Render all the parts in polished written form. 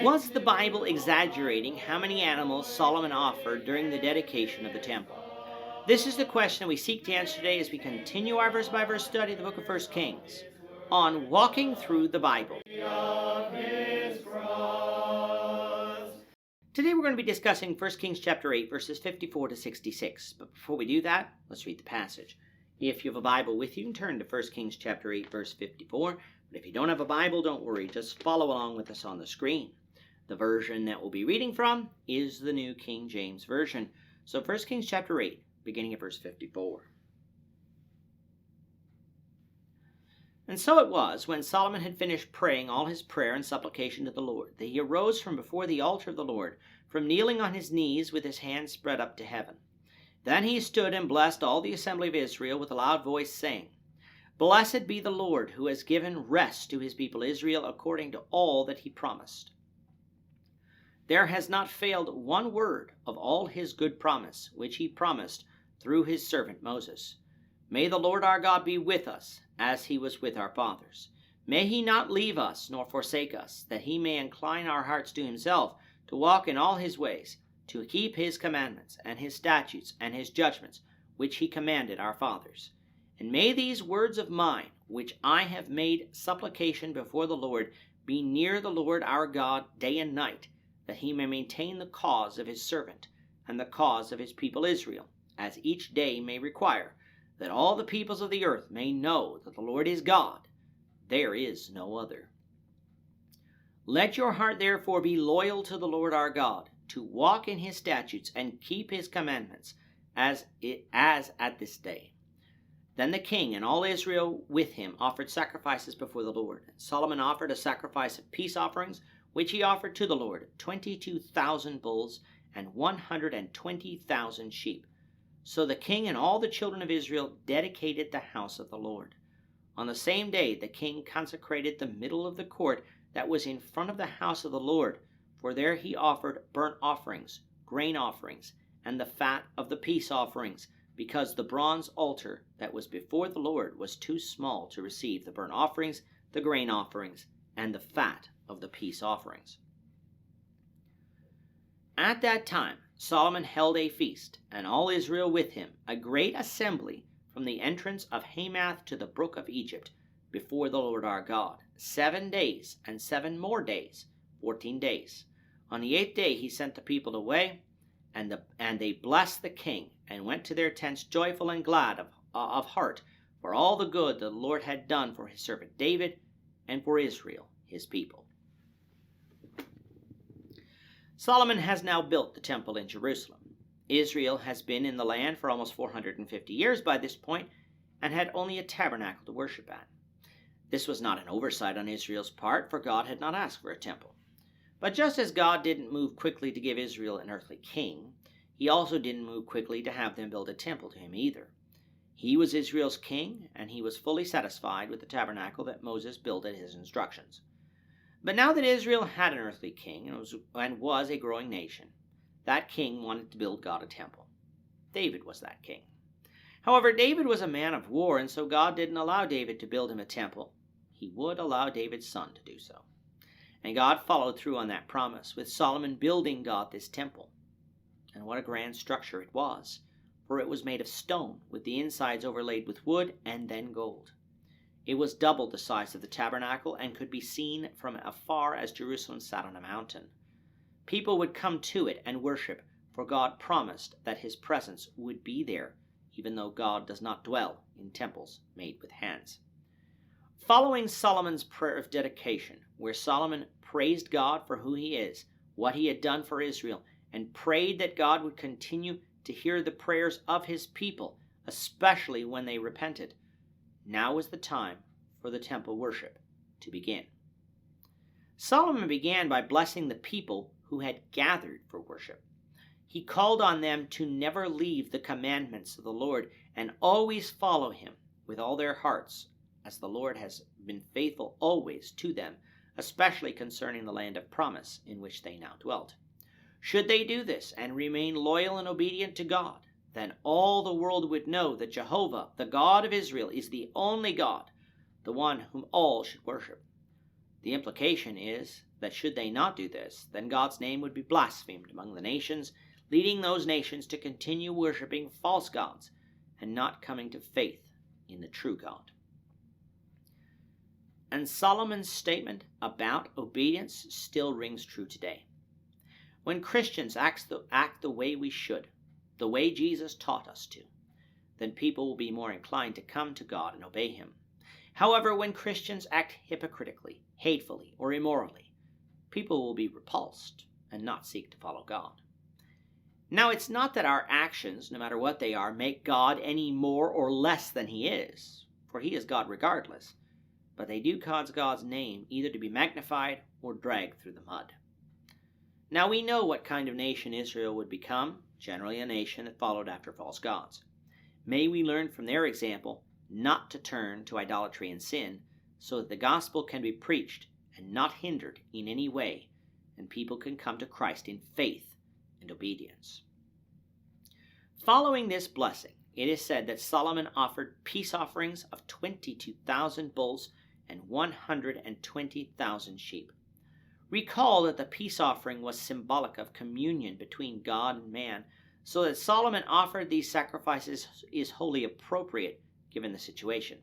Was the Bible exaggerating how many animals Solomon offered during the dedication of the temple? This is the question we seek to answer today as we continue our verse by verse study of the book of 1 Kings on walking through the Bible. Today we're going to be discussing 1 Kings chapter 8 verses 54 to 66. But before we do that, let's read the passage. If you have a Bible with you, you can turn to 1 Kings chapter 8 verse 54. But if you don't have a Bible, don't worry, just follow along with us on the screen. The version that we'll be reading from is the New King James Version. So 1 Kings chapter 8, beginning at verse 54. And so it was, when Solomon had finished praying all his prayer and supplication to the Lord, that he arose from before the altar of the Lord, from kneeling on his knees with his hands spread up to heaven. Then he stood and blessed all the assembly of Israel with a loud voice, saying, Blessed be the Lord, who has given rest to his people Israel according to all that he promised. There has not failed one word of all his good promise, which he promised through his servant Moses. May the Lord our God be with us, as he was with our fathers. May he not leave us nor forsake us, that he may incline our hearts to himself, to walk in all his ways, to keep his commandments and his statutes and his judgments, which he commanded our fathers. And may these words of mine, which I have made supplication before the Lord, be near the Lord our God day and night, that he may maintain the cause of his servant and the cause of his people Israel, as each day may require, that all the peoples of the earth may know that the Lord is God, there is no other. Let your heart therefore be loyal to the Lord our God, to walk in his statutes and keep his commandments, as at this day. Then the king and all Israel with him offered sacrifices before the Lord. Solomon offered a sacrifice of peace offerings, which he offered to the Lord, 22,000 bulls and 120,000 sheep. So the king and all the children of Israel dedicated the house of the Lord. On the same day the king consecrated the middle of the court that was in front of the house of the Lord, for there he offered burnt offerings, grain offerings, and the fat of the peace offerings, because the bronze altar that was before the Lord was too small to receive the burnt offerings, the grain offerings, and the fat of the peace offerings. At that time Solomon held a feast, and all Israel with him, a great assembly from the entrance of Hamath to the brook of Egypt, before the Lord our God, 7 days, and 7 more days, 14 days. On the 8th day he sent the people away, and they blessed the king, and went to their tents joyful and glad of heart, for all the good that the Lord had done for his servant David, and for Israel his people. Solomon has now built the temple in Jerusalem. Israel has been in the land for almost 450 years by this point, and had only a tabernacle to worship at. This was not an oversight on Israel's part, for God had not asked for a temple. But just as God didn't move quickly to give Israel an earthly king, he also didn't move quickly to have them build a temple to him either. He was Israel's king, and he was fully satisfied with the tabernacle that Moses built at his instructions. But now that Israel had an earthly king and was a growing nation, that king wanted to build God a temple. David was that king. However, David was a man of war, and so God didn't allow David to build him a temple. He would allow David's son to do so. And God followed through on that promise, with Solomon building God this temple. And what a grand structure it was, for it was made of stone, with the insides overlaid with wood and then gold. It was double the size of the tabernacle and could be seen from afar as Jerusalem sat on a mountain. People would come to it and worship, for God promised that his presence would be there, even though God does not dwell in temples made with hands. Following Solomon's prayer of dedication, where Solomon praised God for who he is, what he had done for Israel, and prayed that God would continue to hear the prayers of his people, especially when they repented, now was the time for the temple worship to begin. Solomon began by blessing the people who had gathered for worship. He called on them to never leave the commandments of the Lord and always follow him with all their hearts, as the Lord has been faithful always to them, especially concerning the land of promise in which they now dwelt. Should they do this and remain loyal and obedient to God, then all the world would know that Jehovah, the God of Israel, is the only God, the one whom all should worship. The implication is that should they not do this, then God's name would be blasphemed among the nations, leading those nations to continue worshiping false gods and not coming to faith in the true God. And Solomon's statement about obedience still rings true today. When Christians act the way we should, the way Jesus taught us to, then people will be more inclined to come to God and obey him. However, when Christians act hypocritically, hatefully, or immorally, people will be repulsed and not seek to follow God. Now, it's not that our actions, no matter what they are, make God any more or less than he is, for he is God regardless, but they do cause God's name either to be magnified or dragged through the mud. Now, we know what kind of nation Israel would become, generally a nation that followed after false gods. May we learn from their example not to turn to idolatry and sin, so that the gospel can be preached and not hindered in any way, and people can come to Christ in faith and obedience. Following this blessing, it is said that Solomon offered peace offerings of 22,000 bulls and 120,000 sheep. Recall that the peace offering was symbolic of communion between God and man, so that Solomon offered these sacrifices is wholly appropriate given the situation.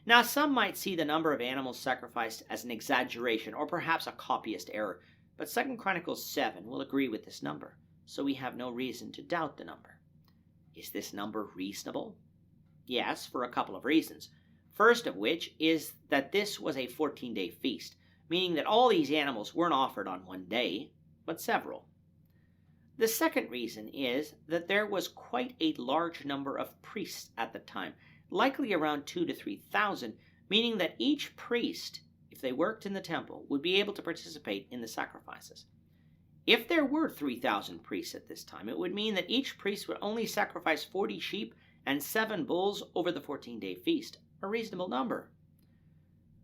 Now, some might see the number of animals sacrificed as an exaggeration or perhaps a copyist error, but 2 Chronicles 7 will agree with this number, so we have no reason to doubt the number. Is this number reasonable? Yes, for a couple of reasons. First of which is that this was a 14-day feast, meaning that all these animals weren't offered on one day, but several. The second reason is that there was quite a large number of priests at the time, likely around 2,000 to 3,000, meaning that each priest, if they worked in the temple, would be able to participate in the sacrifices. If there were 3,000 priests at this time, it would mean that each priest would only sacrifice 40 sheep and 7 bulls over the 14-day feast, a reasonable number.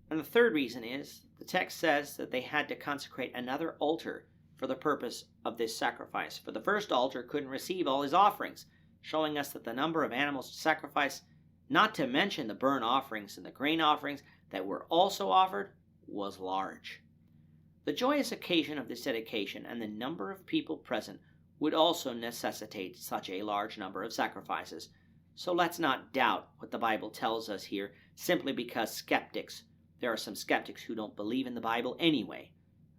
And the third reason is, the text says that they had to consecrate another altar for the purpose of this sacrifice, for the first altar couldn't receive all his offerings, showing us that the number of animals to sacrifice, not to mention the burnt offerings and the grain offerings that were also offered, was large. The joyous occasion of this dedication and the number of people present would also necessitate such a large number of sacrifices, so let's not doubt what the Bible tells us here simply because there are some skeptics who don't believe in the Bible anyway,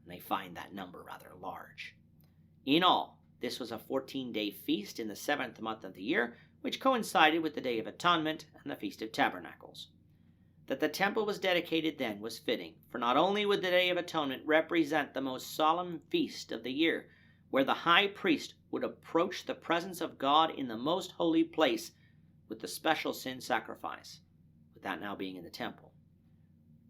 and they find that number rather large. In all, this was a 14-day feast in the 7th month of the year, which coincided with the Day of Atonement and the Feast of Tabernacles. That the temple was dedicated then was fitting, for not only would the Day of Atonement represent the most solemn feast of the year, where the high priest would approach the presence of God in the most holy place with the special sin sacrifice, with that now being in the temple,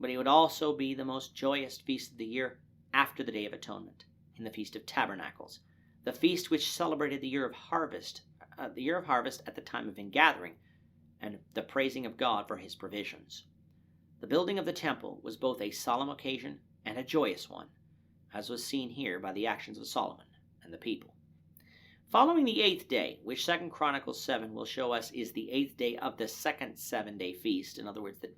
but it would also be the most joyous feast of the year after the Day of Atonement, in the Feast of Tabernacles, the feast which celebrated the year of harvest at the time of ingathering, and the praising of God for his provisions. The building of the temple was both a solemn occasion and a joyous one, as was seen here by the actions of Solomon and the people. Following the 8th day, which 2 Chronicles 7 will show us is the 8th day of the second 7-day feast, in other words, the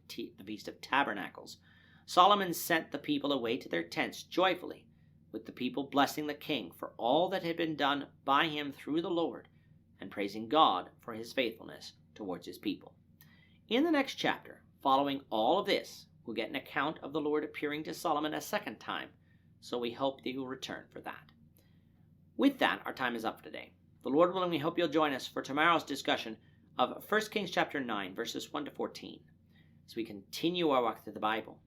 Feast of Tabernacles, Solomon sent the people away to their tents joyfully, with the people blessing the king for all that had been done by him through the Lord, and praising God for his faithfulness towards his people. In the next chapter, following all of this, we'll get an account of the Lord appearing to Solomon a second time, so we hope that you'll return for that. With that, our time is up for today. The Lord willing, we hope you'll join us for tomorrow's discussion of 1 Kings chapter 9, verses 1 to 14, as we continue our walk through the Bible,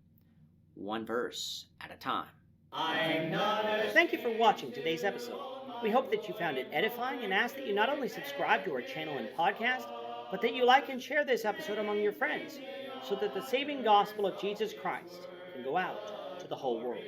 one verse at a time. Thank you for watching today's episode. We hope that you found it edifying and ask that you not only subscribe to our channel and podcast, but that you like and share this episode among your friends, so that the saving gospel of Jesus Christ can go out to the whole world.